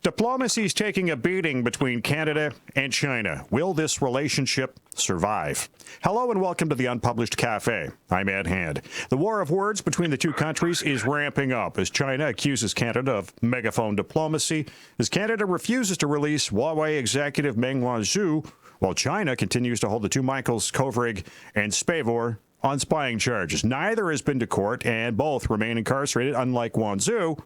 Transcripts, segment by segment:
Diplomacy is taking a beating between Canada and China. Will this relationship survive? Hello and welcome to the Unpublished Cafe. I'm Ed Hand. The war of words between the two countries is ramping up as China accuses Canada of megaphone diplomacy, as Canada refuses to release Huawei Executive Meng Wanzhou, while China continues to hold the two Michaels, Kovrig and Spavor, on spying charges. Neither has been to court, and both remain incarcerated, unlike Wanzhou,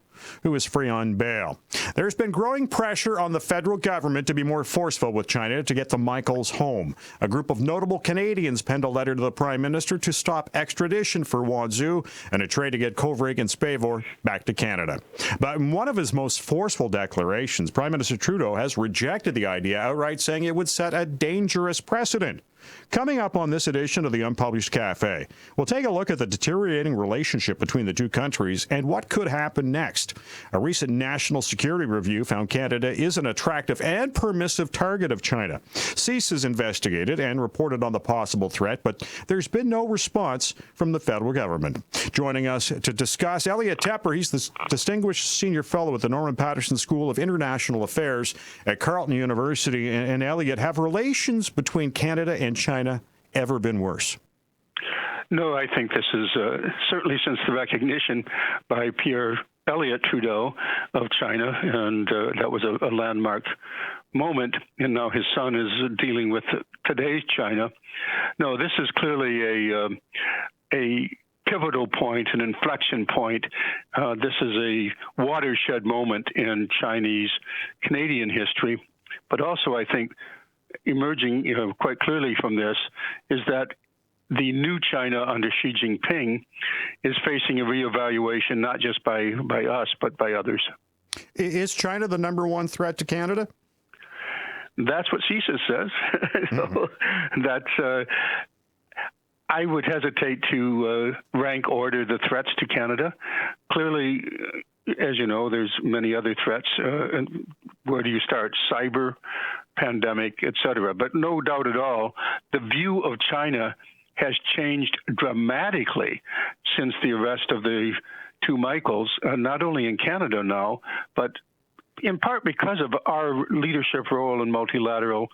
who is free on bail. There's been growing pressure on the federal government to be more forceful with China to get the Michaels home. A group of notable Canadians penned a letter to the Prime Minister to stop extradition for Wanzhou and a try to get Kovrig and Spavor back to Canada. But in one of his most forceful declarations, Prime Minister Trudeau has rejected the idea outright, saying it would set a dangerous precedent. Coming up on this edition of the Unpublished Cafe, we'll take a look at the deteriorating relationship between the two countries and what could happen next. A recent national security review found Canada is an attractive and permissive target of China. CSIS has investigated and reported on the possible threat, but there's been no response from the federal government. Joining us to discuss, Eliot Tepper. He's the Distinguished Senior Fellow at the Norman Paterson School of International Affairs at Carleton University. And Eliot, have relations between Canada and China ever been worse? No, I think this is certainly since the recognition by Eliot Trudeau of China, and that was a landmark moment, and now his son is dealing with today's China. No, this is clearly a pivotal point, an inflection point. This is a watershed moment in Chinese-Canadian history, but also I think emerging quite clearly from this is that the new China under Xi Jinping is facing a reevaluation, not just by us, but by others. Is China the number one threat to Canada? That's what CSIS says. So that's, I would hesitate to rank order the threats to Canada. Clearly, as you know, there's many other threats. And where do you start? Cyber, pandemic, et cetera. But no doubt at all, the view of China has changed dramatically since the arrest of the two Michaels, not only in Canada now, but in part because of our leadership role in multilateral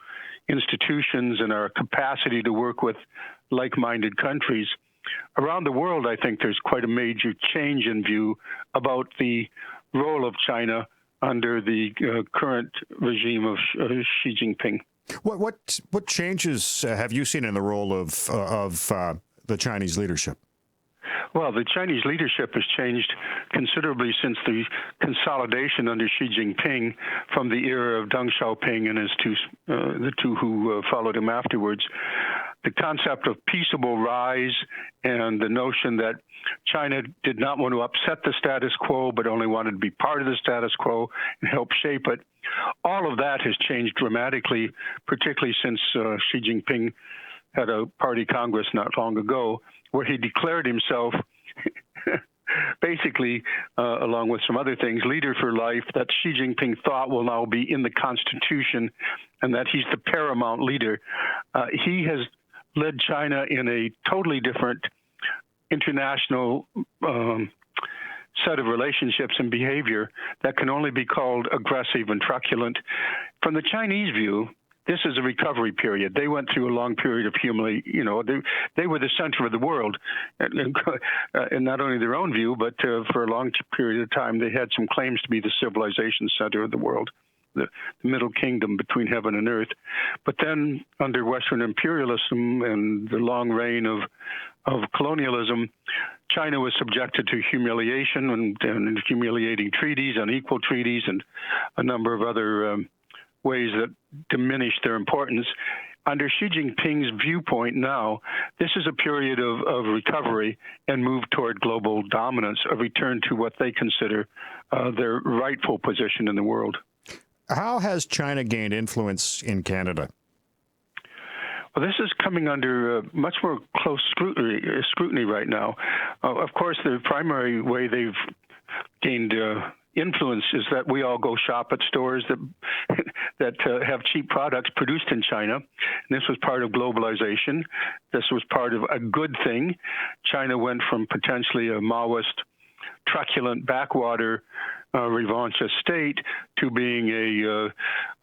institutions and our capacity to work with like-minded countries. Around the world, I think there's quite a major change in view about the role of China under the current regime of Xi Jinping. What changes have you seen in the role of the Chinese leadership? Well, the Chinese leadership has changed considerably since the consolidation under Xi Jinping from the era of Deng Xiaoping and the two who followed him afterwards. The concept of peaceable rise and the notion that China did not want to upset the status quo, but only wanted to be part of the status quo and help shape it. All of that has changed dramatically, particularly since Xi Jinping had a party congress not long ago, where he declared himself basically, along with some other things, leader for life, that Xi Jinping thought will now be in the Constitution, and that he's the paramount leader. He has led China in a totally different international set of relationships and behavior that can only be called aggressive and truculent. From the Chinese view, this is a recovery period. They went through a long period of humiliation. They were the center of the world, and not only their own view, but for a long period of time, they had some claims to be the civilization center of the world, the middle kingdom between heaven and earth. But then, under Western imperialism and the long reign of colonialism, China was subjected to humiliation and humiliating treaties, unequal treaties, and a number of other ways that diminish their importance. Under Xi Jinping's viewpoint now, this is a period of recovery and move toward global dominance, a return to what they consider their rightful position in the world. How has China gained influence in Canada? Well, this is coming under much more close scrutiny right now. Of course, the primary way they've gained influence is that we all go shop at stores that have cheap products produced in China. And this was part of globalization. This was part of a good thing. China went from potentially a Maoist, truculent backwater revanchist state to being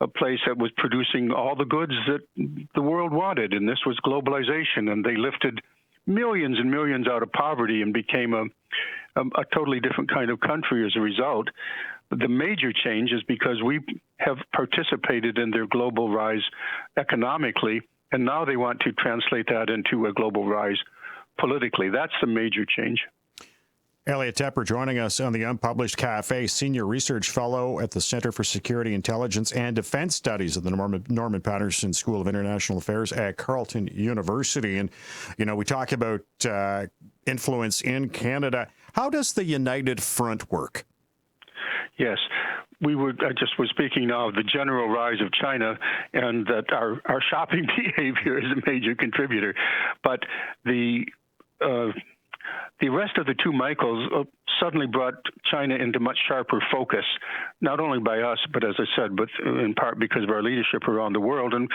a place that was producing all the goods that the world wanted. And this was globalization, and they lifted millions and millions out of poverty and became a totally different kind of country as a result. The major change is because we have participated in their global rise economically, and now they want to translate that into a global rise politically. That's the major change. Eliot Tepper joining us on the Unpublished Cafe, Senior Research Fellow at the Center for Security, Intelligence, and Defense Studies at the Norman Patterson School of International Affairs at Carleton University. And, you know, we talk about influence in Canada. How does the United Front work? Yes. I just was speaking now of the general rise of China, and that our shopping behavior is a major contributor. But the arrest of the two Michaels suddenly brought China into much sharper focus, not only by us, but as I said, but in part because of our leadership around the world. And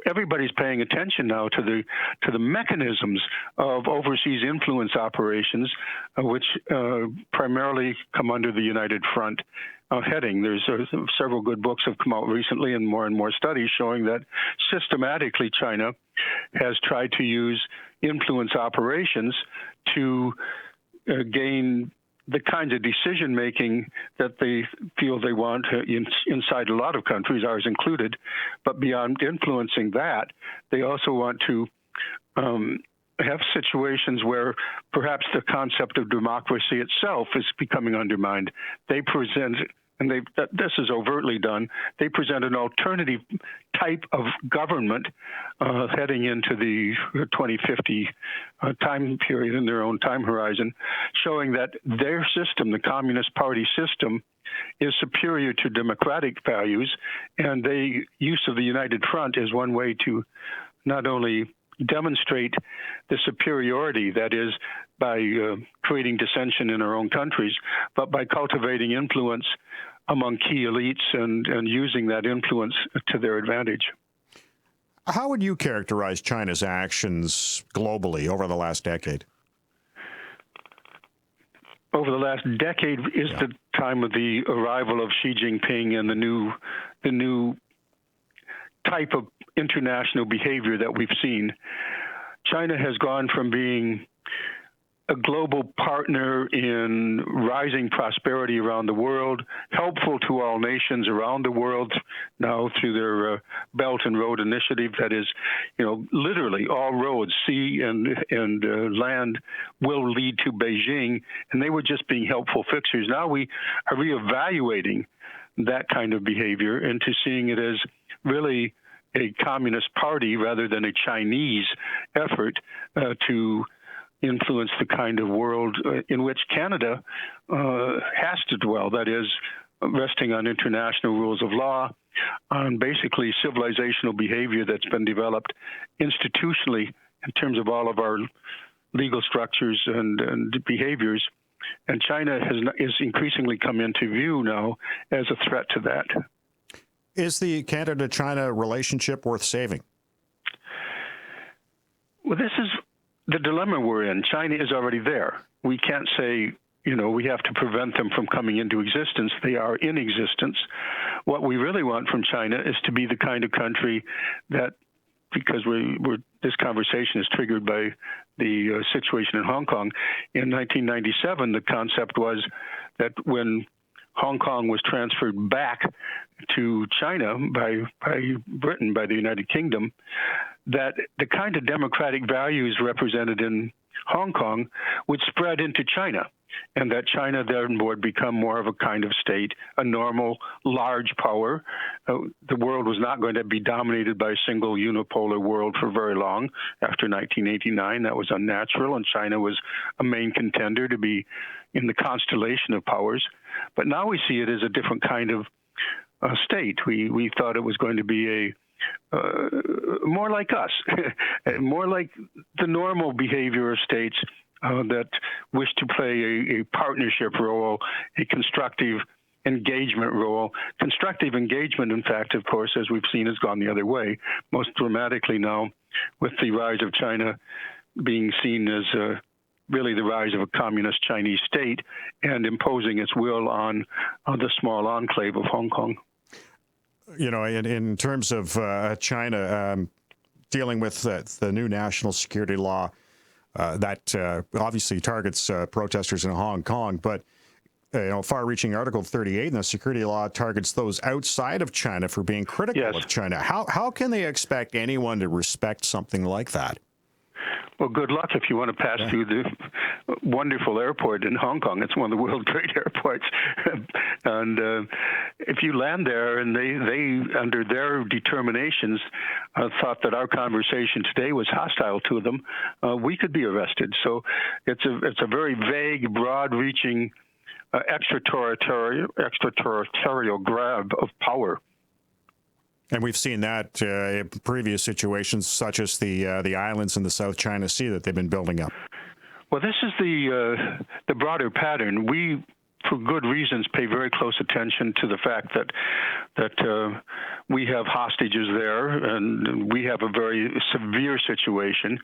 everybody's paying attention now to the mechanisms of overseas influence operations, which primarily come under the United Front heading. There's several good books have come out recently, and more studies showing that systematically China has tried to use influence operations to gain the kinds of decision-making that they feel they want inside a lot of countries, ours included. But beyond influencing that, they also want to have situations where perhaps the concept of democracy itself is becoming undermined. They present, and this is overtly done, they present an alternative type of government heading into the 2050 time period in their own time horizon, showing that their system, the Communist Party system, is superior to democratic values, and the use of the United Front is one way to not only demonstrate the superiority, that is, by creating dissension in our own countries, but by cultivating influence among key elites and using that influence to their advantage. How would you characterize China's actions globally over the last decade? Over the last decade is the time of the arrival of Xi Jinping and the new type of international behavior that we've seen. China has gone from being a global partner in rising prosperity around the world, helpful to all nations around the world now through their Belt and Road Initiative. That is, literally all roads, sea and land, will lead to Beijing, and they were just being helpful fixers. Now we are reevaluating that kind of behavior into seeing it as really a communist party rather than a Chinese effort to influence the kind of world in which Canada has to dwell, that is, resting on international rules of law, on basically civilizational behavior that's been developed institutionally in terms of all of our legal structures and behaviors. And China is increasingly come into view now as a threat to that. Is the Canada-China relationship worth saving? Well, this is the dilemma we're in. China is already there. We can't say, we have to prevent them from coming into existence. They are in existence. What we really want from China is to be the kind of country that, because this conversation is triggered by the situation in Hong Kong. In 1997, the concept was that when Hong Kong was transferred back to China by Britain, by the United Kingdom, that the kind of democratic values represented in Hong Kong would spread into China, and that China then would become more of a kind of state, a normal, large power. The world was not going to be dominated by a single unipolar world for very long. After 1989, that was unnatural, and China was a main contender to be in the constellation of powers. But now we see it as a different kind of state. We thought it was going to be more like us, more like the normal behavior of states that wish to play a partnership role, a constructive engagement role. Constructive engagement, in fact, of course, as we've seen, has gone the other way, most dramatically now with the rise of China being seen as really the rise of a communist Chinese state and imposing its will on the small enclave of Hong Kong. You know, in terms of China dealing with the new national security law that obviously targets protesters in Hong Kong, but far-reaching Article 38 in the security law targets those outside of China for being critical of China. How can they expect anyone to respect something like that? Well, good luck if you want to pass through the wonderful airport in Hong Kong. It's one of the world's great airports. And if you land there and they under their determinations, thought that our conversation today was hostile to them, we could be arrested. So it's a very vague, broad-reaching extraterritorial grab of power. And we've seen that in previous situations, such as the islands in the South China Sea that they've been building up. Well, this is the broader pattern. We, for good reasons, pay very close attention to the fact that we have hostages there, and we have a very severe situation.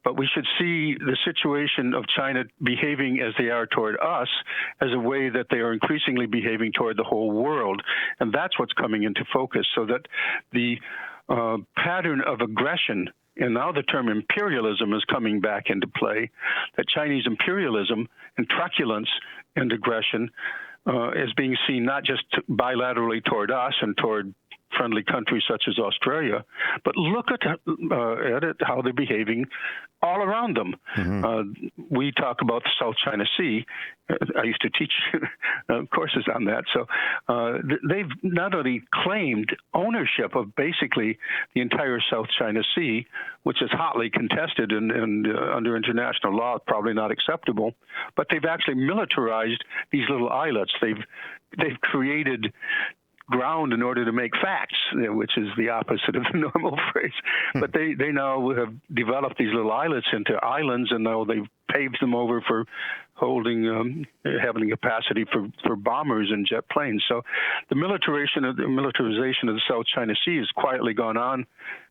But we should see the situation of China behaving as they are toward us as a way that they are increasingly behaving toward the whole world. And that's what's coming into focus, so that the pattern of aggression, and now the term imperialism is coming back into play, that Chinese imperialism and truculence and aggression is being seen not just bilaterally toward us and toward friendly countries such as Australia, but look at it, how they're behaving all around them. Mm-hmm. We talk about the South China Sea. I used to teach courses on that. So they've not only claimed ownership of basically the entire South China Sea, which is hotly contested and under international law probably not acceptable, but they've actually militarized these little islets. They've created ground in order to make facts, which is the opposite of the normal phrase. But they now have developed these little islets into islands, and now they've paved them over for holding, having capacity for bombers and jet planes. So the militarization of the South China Sea has quietly gone on,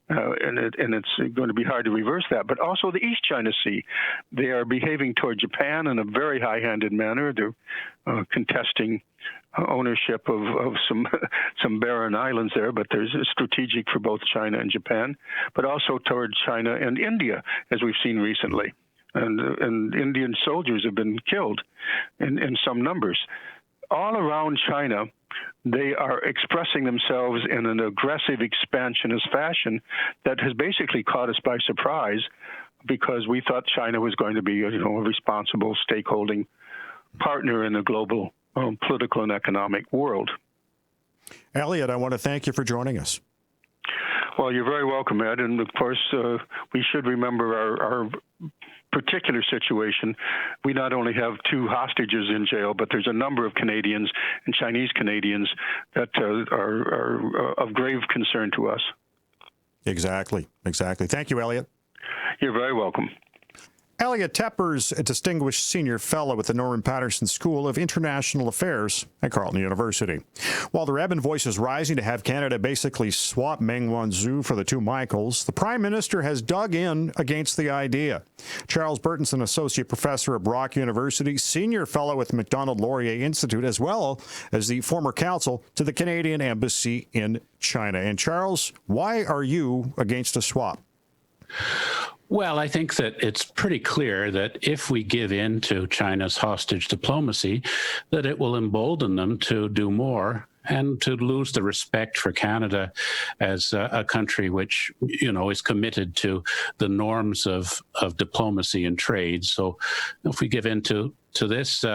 and it's going to be hard to reverse that. But also the East China Sea, they are behaving toward Japan in a very high-handed manner. They're contesting ownership of some barren islands there, but there's strategic for both China and Japan, but also toward China and India, as we've seen recently. And Indian soldiers have been killed in some numbers. All around China, they are expressing themselves in an aggressive expansionist fashion that has basically caught us by surprise, because we thought China was going to be a responsible stakeholding partner in the global political and economic world. Eliot, I want to thank you for joining us. Well, you're very welcome, Ed. And of course, we should remember our particular situation. We not only have 2 hostages in jail, but there's a number of Canadians and Chinese Canadians that are of grave concern to us. Exactly. Thank you, Eliot. You're very welcome. Eliot Tepper's a distinguished senior fellow at the Norman Paterson School of International Affairs at Carleton University. While there have been voices rising to have Canada basically swap Meng Wanzhou for the 2 Michaels, the Prime Minister has dug in against the idea. Charles Burton's an associate professor at Brock University, senior fellow at the Macdonald-Laurier Institute, as well as the former counsel to the Canadian Embassy in China. And Charles, why are you against a swap? Well, I think that it's pretty clear that if we give in to China's hostage diplomacy, that it will embolden them to do more and to lose the respect for Canada as a country which, is committed to the norms of diplomacy and trade. So if we give in to this,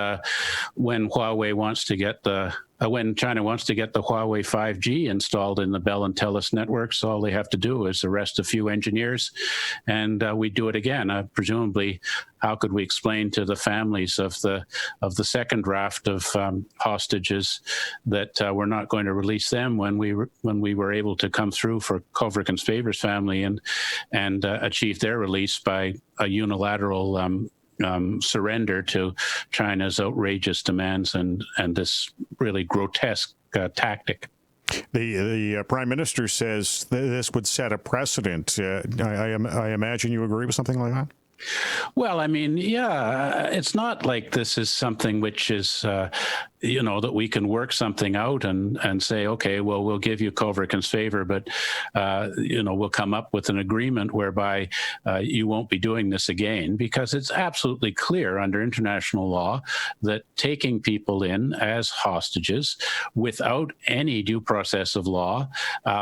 when China wants to get the Huawei 5G installed in the Bell and Telus networks, all they have to do is arrest a few engineers, and we do it again. Presumably, how could we explain to the families of the second raft of hostages that we're not going to release them when we were able to come through for Kovrig and Spavor's family and achieve their release by a unilateral surrender to China's outrageous demands and this really grotesque tactic. The Prime Minister says this would set a precedent. I imagine you agree with something like that? Well, I mean, yeah, it's not like this is something which is, that we can work something out and say, okay, well, we'll give you Kovrig and Spavor, but, we'll come up with an agreement whereby you won't be doing this again, because it's absolutely clear under international law that taking people in as hostages without any due process of law,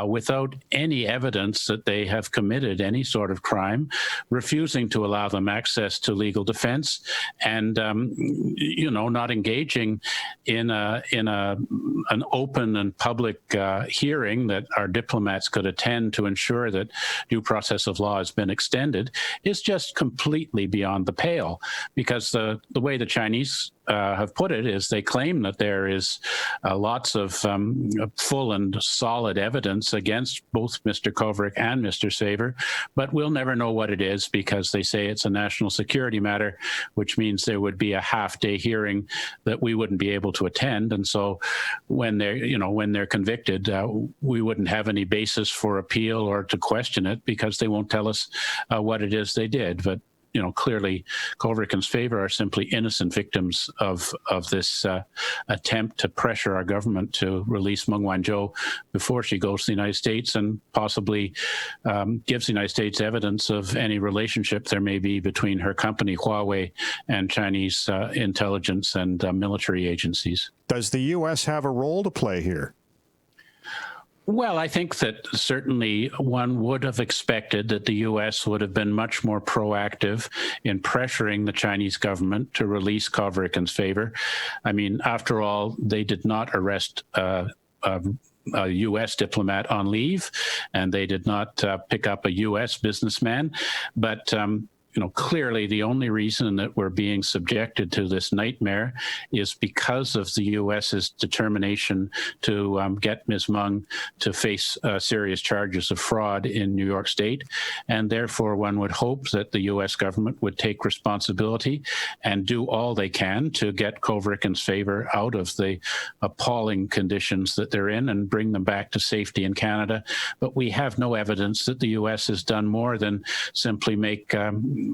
without any evidence that they have committed any sort of crime, refusing to allow them access to legal defense, and not engaging in an open and public hearing that our diplomats could attend to ensure that due process of law has been extended, is just completely beyond the pale. Because the way the Chinese have put it is they claim that there is lots of full and solid evidence against both Mr. Kovrig and Mr. Spavor, but we'll never know what it is because they say it's a national security matter, which means there would be a half-day hearing that we wouldn't be able to attend. And so when they're convicted, we wouldn't have any basis for appeal or to question it because they won't tell us what it is they did. But clearly Kovrig and Spavor are simply innocent victims of this attempt to pressure our government to release Meng Wanzhou before she goes to the United States and possibly gives the United States evidence of any relationship there may be between her company, Huawei, and Chinese intelligence and military agencies. Does the U.S. have a role to play here? Well, I think that certainly one would have expected that the U.S. would have been much more proactive in pressuring the Chinese government to release Kovrig and Spavor. I mean, after all, they did not arrest a U.S. diplomat on leave, and they did not pick up a U.S. businessman. But clearly the only reason that we're being subjected to this nightmare is because of the U.S.'s determination to get Ms. Meng to face serious charges of fraud in New York State. And therefore, one would hope that the U.S. government would take responsibility and do all they can to get Kovrig and Spavor out of the appalling conditions that they're in and bring them back to safety in Canada. But we have no evidence that the U.S. has done more than simply make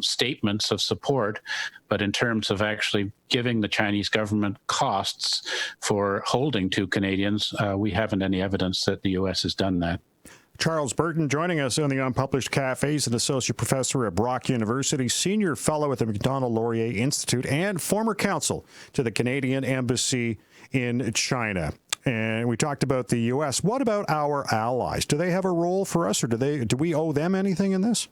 statements of support, but in terms of actually giving the Chinese government costs for holding two Canadians, we haven't any evidence that the U.S. has done that. Charles Burton joining us on the Unpublished Cafe. He's an associate professor at Brock University, senior fellow at the Macdonald-Laurier Institute, and former counsel to the Canadian Embassy in China. And we talked about the U.S. What about our allies? Do they have a role for us, or do we owe them anything in this?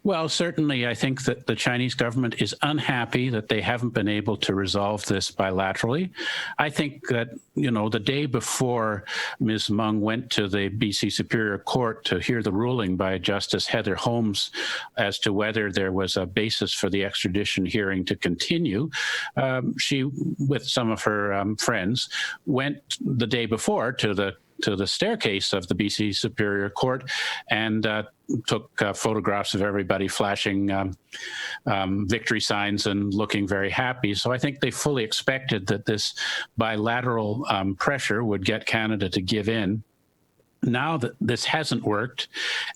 Well, certainly, I think that the Chinese government is unhappy that they haven't been able to resolve this bilaterally. I think that, the day before Ms. Meng went to the BC Superior Court to hear the ruling by Justice Heather Holmes as to whether there was a basis for the extradition hearing to continue, she, with some of her friends, went the day before to the staircase of the BC Superior Court and took photographs of everybody flashing victory signs and looking very happy. So I think they fully expected that this bilateral pressure would get Canada to give in. Now that this hasn't worked,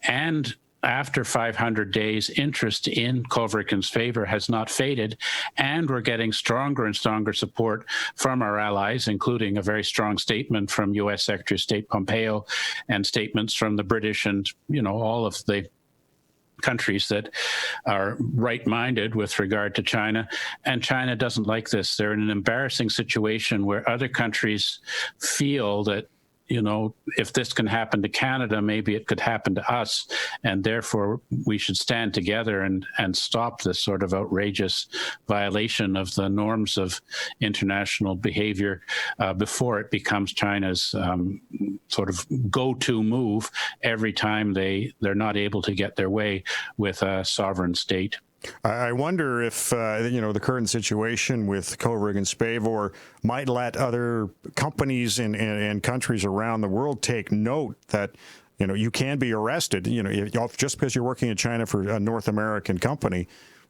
and after 500 days, interest in Kovrig and Spavor has not faded, and we're getting stronger and stronger support from our allies, including a very strong statement from U.S. Secretary of State Pompeo and statements from the British and, all of the countries that are right-minded with regard to China. And China doesn't like this. They're in an embarrassing situation where other countries feel that if this can happen to Canada, maybe it could happen to us. And therefore, we should stand together and stop this sort of outrageous violation of the norms of international behavior before it becomes China's sort of go-to move every time they're not able to get their way with a sovereign state. I wonder if, the current situation with Kovrig and Spavor might let other companies and countries around the world take note that, you can be arrested. Just because you're working in China for a North American company,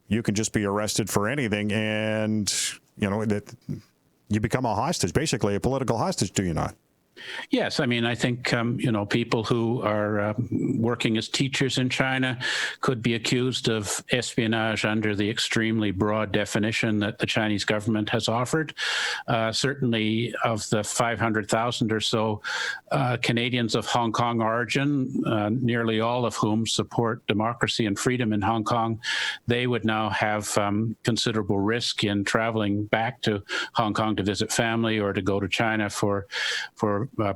you can just be arrested for anything, and, that you become a hostage, basically a political hostage, do you not? Yes, I mean, I think, people who are working as teachers in China could be accused of espionage under the extremely broad definition that the Chinese government has offered. Certainly, of the 500,000 or so Canadians of Hong Kong origin, nearly all of whom support democracy and freedom in Hong Kong, they would now have considerable risk in traveling back to Hong Kong to visit family or to go to China for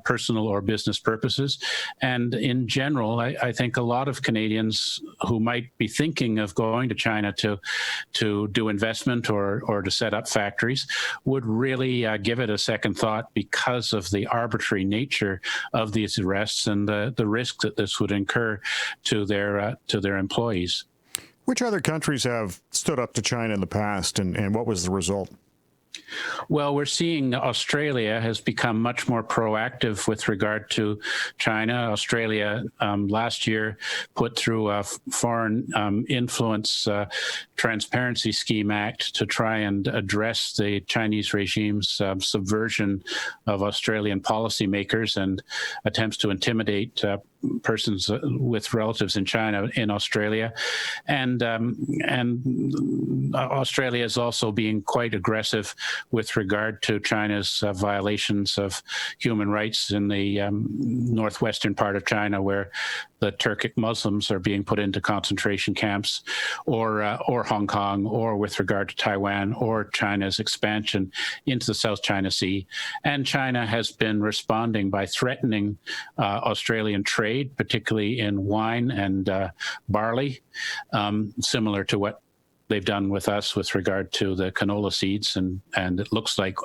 personal or business purposes. And in general, I think a lot of Canadians who might be thinking of going to China to do investment or to set up factories would really give it a second thought because of the arbitrary nature of these arrests and the risk that this would incur to their employees. Which other countries have stood up to China in the past, and what was the result? Well, we're seeing Australia has become much more proactive with regard to China. Australia last year put through a Foreign Influence Transparency Scheme Act to try and address the Chinese regime's subversion of Australian policymakers and attempts to intimidate persons with relatives in China in Australia, and Australia is also being quite aggressive with regard to China's violations of human rights in the northwestern part of China, where the Turkic Muslims are being put into concentration camps, or Hong Kong, or with regard to Taiwan, or China's expansion into the South China Sea. And China has been responding by threatening Australian trade, particularly in wine and barley, similar to what they've done with us with regard to the canola seeds, and it looks like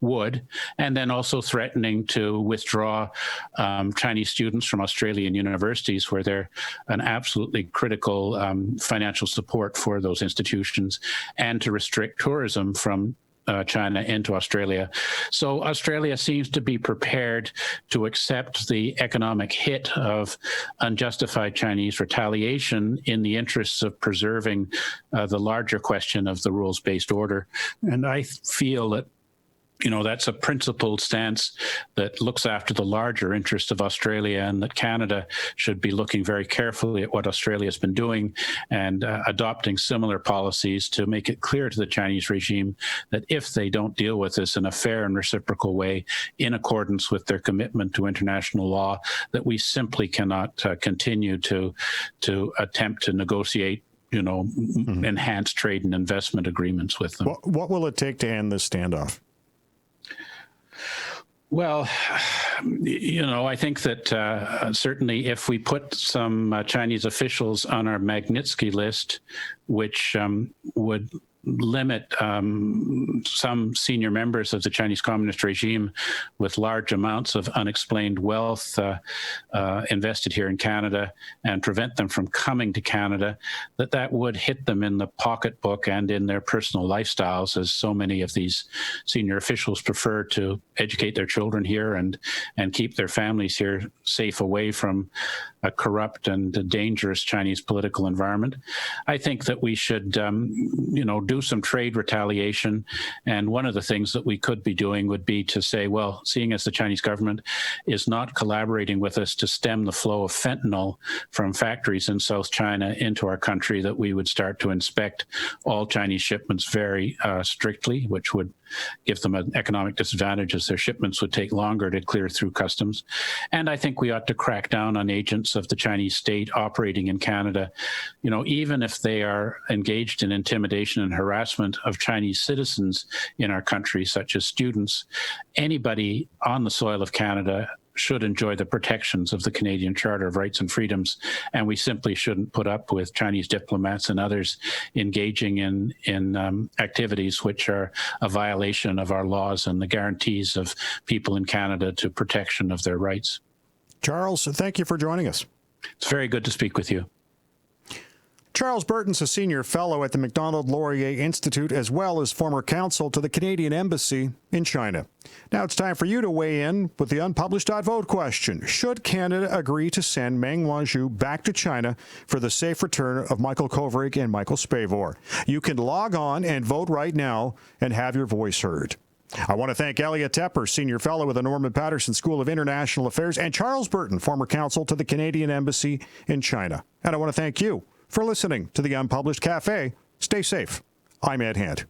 wood, and then also threatening to withdraw Chinese students from Australian universities, where they're an absolutely critical financial support for those institutions, and to restrict tourism from China into Australia. So Australia seems to be prepared to accept the economic hit of unjustified Chinese retaliation in the interests of preserving the larger question of the rules-based order. And I feel that that's a principled stance that looks after the larger interest of Australia, and that Canada should be looking very carefully at what Australia has been doing and adopting similar policies to make it clear to the Chinese regime that if they don't deal with this in a fair and reciprocal way, in accordance with their commitment to international law, that we simply cannot continue to attempt to negotiate enhanced trade and investment agreements with them. What will it take to end this standoff? Well, I think that certainly if we put some Chinese officials on our Magnitsky list, which would limit some senior members of the Chinese Communist regime with large amounts of unexplained wealth invested here in Canada, and prevent them from coming to Canada, that would hit them in the pocketbook and in their personal lifestyles, as so many of these senior officials prefer to educate their children here and keep their families here safe away from a corrupt and dangerous Chinese political environment. I think that we should, do some trade retaliation. And one of the things that we could be doing would be to say, well, seeing as the Chinese government is not collaborating with us to stem the flow of fentanyl from factories in South China into our country, that we would start to inspect all Chinese shipments very strictly, which would give them an economic disadvantage, as their shipments would take longer to clear through customs. And I think we ought to crack down on agents of the Chinese state operating in Canada, even if they are engaged in intimidation and harassment of Chinese citizens in our country, such as students. Anybody on the soil of Canada should enjoy the protections of the Canadian Charter of Rights and Freedoms, and we simply shouldn't put up with Chinese diplomats and others engaging in activities which are a violation of our laws and the guarantees of people in Canada to protection of their rights. Charles, thank you for joining us. It's very good to speak with you. Charles Burton's a senior fellow at the Macdonald-Laurier Institute, as well as former counsel to the Canadian Embassy in China. Now it's time for you to weigh in with the unpublished.vote question. Should Canada agree to send Meng Wanzhou back to China for the safe return of Michael Kovrig and Michael Spavor? You can log on and vote right now and have your voice heard. I want to thank Eliot Tepper, Senior Fellow with the Norman Patterson School of International Affairs, and Charles Burton, former counsel to the Canadian Embassy in China. And I want to thank you for listening to the Unpublished Cafe. Stay safe. I'm Ed Hand.